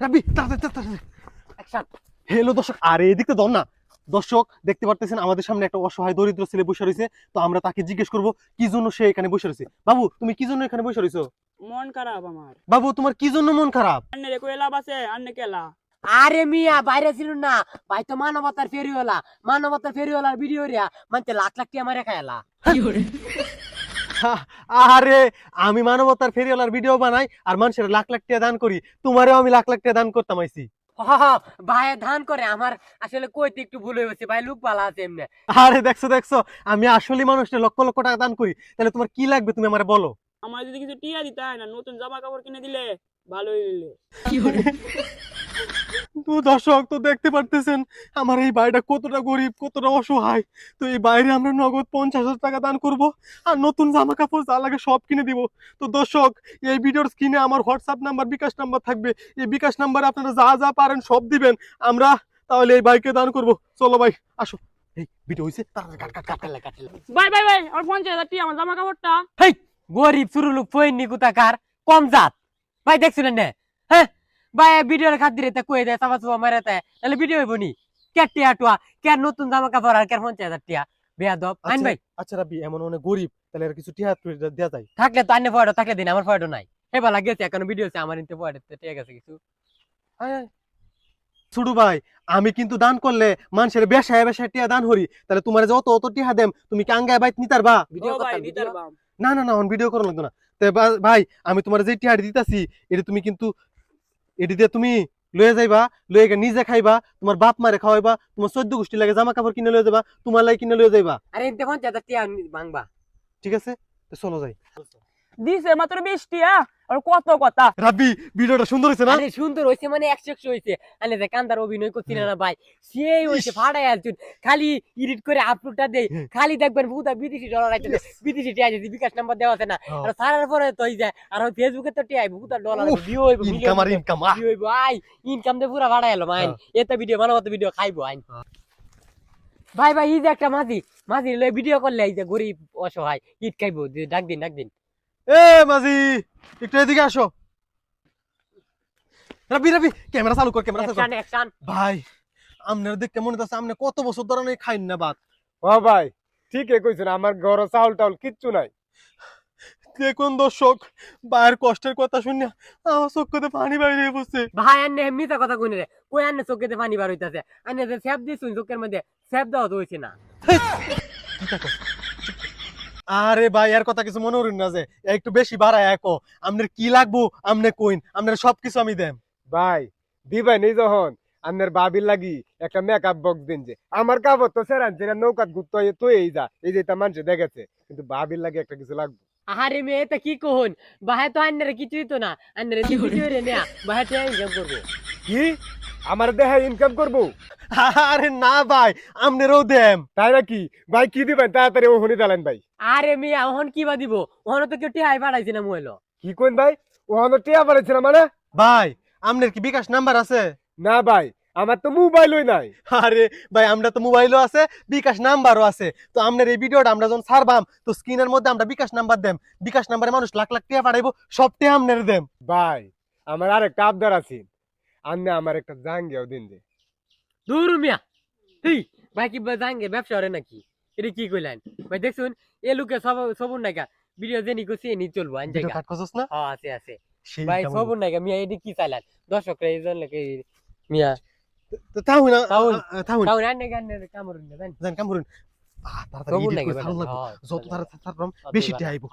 রাব্বি তাড়াতাড়ি action. Hello দর্শক, আরে এদিকে দাও না। দর্শক দেখতে পারতেছেন আমাদের সামনে একটা অসহায় দরিদ্র ছেলে বসে রয়েছে। তো আমরা তাকে জিজ্ঞেস করব কি জন্য সে এখানে বসে রয়েছে। বাবু তুমি কি জন্য এখানে বসে রয়েছো? মন খারাপ আমার। বাবু তোমার কি জন্য মন খারাপ? আন্নে রে কইলা বাসে আন্নে কেলা। আরে মিয়া বাইরে ছিল না ভাই, তো মানবতার ফেরিওয়ালার ভিডিও রিয়া মানতে লাখ লাখ টাকা মারে খায়লা। আরে আমি মানবতার ফেরিওয়ালার ভিডিও বানাই আর মানুষের লাখ লাখ টাকা দান করি, তোমারও আমি লাখ লাখ টাকা দান করতাম আইছি। ভাই ধান করে আমার আসলে কইতে একটু ভুল হয়ে গেছে ভাই, লোক ভালো আছে এমনি। আরে দেখছো আমি আসলে মানুষের লক্ষ লক্ষ টাকা দান করি, তাহলে তোমার কি লাগবে তুমি আমারে বলো। আমার যদি কিছু টিয়া দিতে হয় না, নতুন জামা কাপড় কিনে দিলে ভালোই হইলে। তো দর্শক তো দেখতে পারতেছেন আমার এই ভাইটা কতটা গরিব, কতটা অসহায়। তো এই বাইরে আমরা নগদ 50,000 টাকা দান করব আর নতুন জামা কাপড় যা লাগে সব কিনে দিব। তো দর্শক এই ভিডিওর স্ক্রিনে আমার হোয়াটসঅ্যাপ নাম্বার, বিকাশ নাম্বার থাকবে। এই বিকাশ নাম্বারে আপনারা যা যা পারেন সব দিবেন, আমরা তাহলে এই ভাইকে দান করব। চলো ভাই আসো। এই ভিডিও হইছে, তাড়াতাড়ি কাট কাট কাট। ভাই আমার 50,000 টিয়া আমার জামা কাপড়টা। হেই গরিব শুরু লোক ফইনি কুতাকার কম জাত ভাই, দেখছিলেন না? হ্যাঁ ভাই ভিডিওর খাতিরে তা কই দেয় সাবা সাবা মারে তাই তাহলে ভিডিও হইব নি? কে টিয়া টুয়া কে নতুন জামা কাপড় আর কে 50,000 টিয়া বেয়াদব আইন ভাই। আচ্ছা রাব্বি, এমন অনেক গরিব, তাহলে আর কিছু টিয়া দেয়া যায়? থাকলে তো আইনে ফটো থাকলে দিন, আমার ফটো নাই। হে বালা গেছে এখন ভিডিও আছে আমার ইনতে ফটো ঠিক আছে কিছু। আয় আয়। ছোট ভাই আমি কিন্তু দান করলে মানুষের বেশায় বেশায় টিয়া দান হরি, তাহলে তোমার যত অত টিয়া দেম তুমি কি আঙ্গায় বাইত নিতার বা? ভিডিও ও ভাই করতাম ভিডিও। দিতার বাম। না অন ভিডিও করা লাগতো না। তো ভাই আমি তোমার যে টিয়া দিতাছি এটা তুমি কিন্তু এটি দিয়ে তুমি লয়ে যাইবা, লয়ে গিয়ে নিজে খাইবা, তোমার বাপ মারে খাওয়াইবা, তোমার 14 গোষ্ঠী লাগে জামা কাপড় কিনে লয়ে যাবা, তোমার লাগে কিনে লয়ে যাইবা। আরে ইনতে 50,000 টিয়া ভাঙবা। ঠিক আছে, তো চলো যাই। দিছে মাত্র 20 টিয়া আর কত কথা। রাব্বি ভিডিওটা সুন্দর হয়েছে না? আরে সুন্দর হইছে মানে 100 হইছে। আনে যে কান্দার অভিনয় করছিল না ভাই, সেই হইছে ফাড়াই আলছুন। খালি এডিট করে আপলোডটা দেই, খালি দেখবেন বুদা বিদেশি ডলার আইছে, বিদেশি টিয়া আছে, বিকাশ নাম্বার দেওয়া আছে না। আর সারার পরে তো হই যায় আর ফেসবুকে তো টিয়া বুদা ডলার ভিউ হইব, ইনকাম আর ইনকাম। ভিউ হইব আই ইনকাম দে পুরা ফাড়াই এলো মাইন। এত ভিডিও মানবত ভিডিও খাইবো আইন। ভাই এই যে একটা মাঝি লই ভিডিও করলে এই যে গরিব অসহায় ঈদ খাইবো, ডাক দিন। এ মাঝি একটু এদিকে আসো। রাব্বি ক্যামেরা চালু কর, ক্যামেরা চালু কর। অ্যাকশন। ভাই আমনের দেখতে মনে হচ্ছে আমনে কত বছর ধরে নাই খাইন না ভাত। ও ভাই ঠিকই কইছেন, আমার ঘরে চাউল টাউল কিচ্ছু নাই। দেখুন দর্শক ভাইয়ের কষ্টের কথা শুনে আমার চোখে পানি বাইরে পড়ছে। ভাই আন্নে মিথ্যা কথা কইনে রে, কই আন্নে চোখেতে পানি বার হইতাছে? আন্নে যে স্যাপ দিছুন চোখের মধ্যে, স্যাপ দেওয়া তো হইছে না। আরে ভাই এর কথা কিছু মনে করেন না, যে একটু বেশি বাড়ায় একো। আপনার কি লাগবো আপনি কইন, আপনার সবকিছু আমি দেম। ভাই দিবেন এই যখন আপনার বাবির লাগি একটা মেকআপ বক্স দিন, যে আমার কাপড় তো সেরান যেটা নৌকাত ঘুরতে হয় তো এই যা এই যে মানুষে দেখেছে, কিন্তু বাবির লাগি একটা কিছু লাগবে। আরে মেয়ে এটা কি কহন, ভাই তো আন্নের কিছুই তো না, আন্নের কি কিছু রে না, ভাই তো ইনকাম করবে। কি আমার দেহে ইনকাম করবো? আরে না ভাই আপনারও দেম। তাই নাকি? ভাই কি দিবেন তাড়াতাড়ি ওখানে দিলেন ভাই। আরে মেয়ে ওহন কি বা দিব, ওহন তো কেউ টিহাই পাঠাইছে না মোবাইল। কি কোন ভাই? ওখানে টিয়া পাঠাইছিল মানে? ভাই আপনার কি বিকাশ নাম্বার আছে? না ভাই আমার তো মোবাইলই নাই। আরে ভাই আমরা তো মোবাইলও আছে, বিকাশ নাম্বারও আছে। তো আপনার এই ভিডিওটা আমরা যখন ছাড়বাম তো স্ক্রিনের মধ্যে আমরা বিকাশ নাম্বার দেম, বিকাশ নাম্বারে মানুষ লাখ লাখ টাকা পাঠাইবো, সব টাকা আপনার দেম। ভাই আমার আরেকটা আবদার আছে, আপনি আমার একটা জাঙ্গিয়াও দিন যে। দূর মিয়া, হেই ভাই কি জাঙ্গে ব্যবসা করে নাকি? এটা কি কইলেন ভাই? দেখছুন এ লোকে সবুন নাইকা ভিডিও জেনি কইছি নি চলবো আইন ভিডিও জায়গা। কাট করছস না? হ্যাঁ আছে সেই ভাই কেমন? সবুন নাইকা মিয়া এডি কি চাইলেন দর্শকরা এইজন লাগে মিয়া। তো তাও না, তাও- তাও তাও রান্নে গান্নে কামড়ুন না জান জান কাম করুন। তাড়াতাড়ি সবুন edit নাইকা করে ছাড়ুন লাগবো। হ্যাঁ যত তাড়াতাড়ি ছাড়বাম বেশি টাকা আইবো।